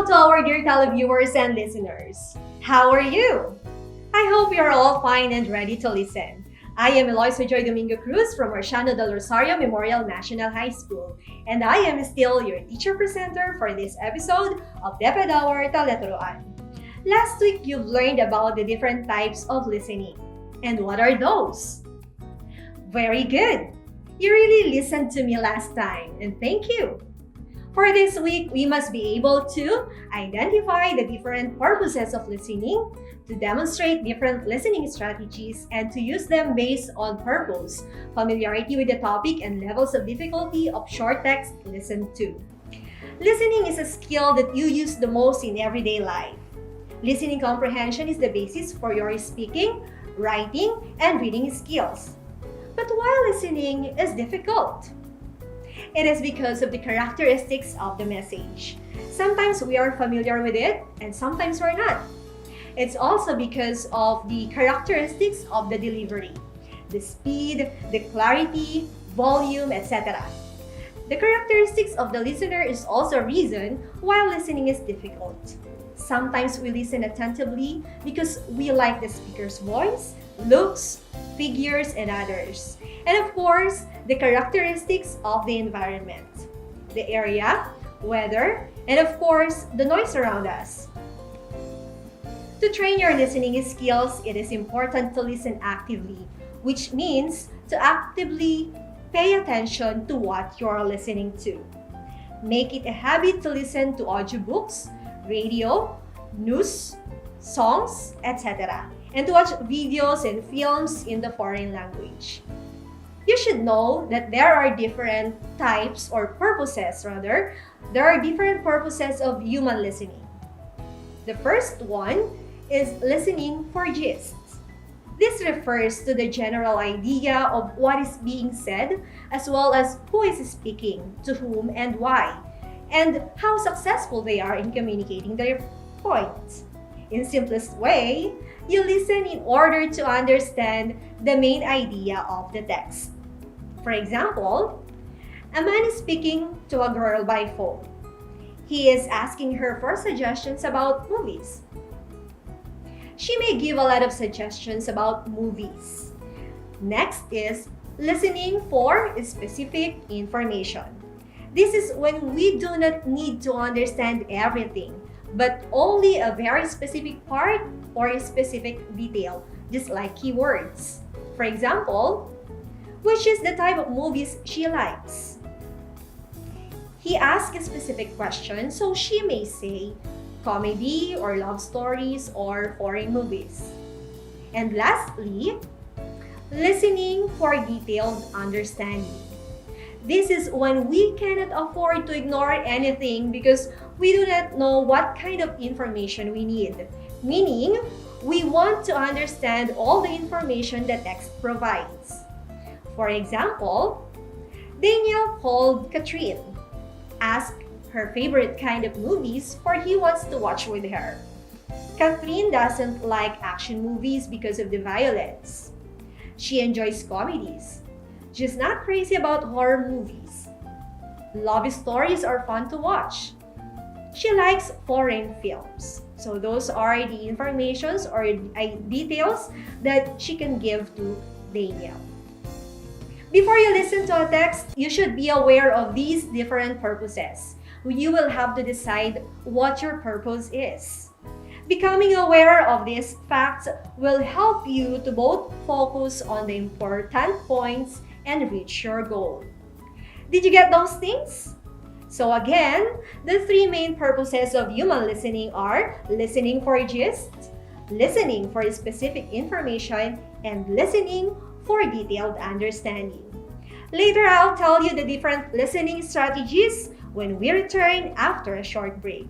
to our dear televiewers and listeners. How are you? I hope you're all fine and ready to listen. I am Eloisa Joy Domingo Cruz from Marciano del Rosario Memorial National High School, and I am still your teacher presenter for this episode of DepEd Hour tele-turuan. Last week, you've learned about the different types of listening. And what are those? Very good! You really listened to me last time, and thank you! For this week, we must be able to identify the different purposes of listening, to demonstrate different listening strategies, and to use them based on purpose, familiarity with the topic, and levels of difficulty of short text listened to. Listening is a skill that you use the most in everyday life. Listening comprehension is the basis for your speaking, writing, and reading skills. But why listening is difficult? It is because of the characteristics of the message. Sometimes we are familiar with it, and sometimes we're not. It's also because of the characteristics of the delivery, the speed, the clarity, volume, etc. The characteristics of the listener is also a reason why listening is difficult. Sometimes we listen attentively because we like the speaker's voice, looks, figures, and others. And of course, the characteristics of the environment, the area, weather, and of course, the noise around us. To train your listening skills, it is important to listen actively, which means to actively pay attention to what you are listening to. Make it a habit to listen to audiobooks, radio, news, songs, etc., and to watch videos and films in the foreign language. You should know that there are different types or purposes, there are different purposes of human listening. The first one is listening for gists. This refers to the general idea of what is being said, as well as who is speaking, to whom and why, and how successful they are in communicating their points. In simplest way, you listen in order to understand the main idea of the text. For example, a man is speaking to a girl by phone. He is asking her for suggestions about movies. She may give a lot of suggestions about movies. Next is listening for specific information. This is when we do not need to understand everything, but only a very specific part or a specific detail, just like keywords. For example, which is the type of movies she likes? He asks a specific question, so she may say comedy or love stories or foreign movies. And lastly, listening for detailed understanding. This is when we cannot afford to ignore anything because we do not know what kind of information we need. Meaning, we want to understand all the information the text provides. For example, Daniel called Catherine, asked her favorite kind of movies for he wants to watch with her. Catherine doesn't like action movies because of the violence. She enjoys comedies. She's not crazy about horror movies. Love stories are fun to watch. She likes foreign films. So those are the informations or details that she can give to Daniel. Before you listen to a text, you should be aware of these different purposes. You will have to decide what your purpose is. Becoming aware of these facts will help you to both focus on the important points and reach your goal. Did you get those things? So again, the three main purposes of human listening are listening for gist, listening for specific information, and listening for detailed understanding. Later, I'll tell you the different listening strategies when we return after a short break.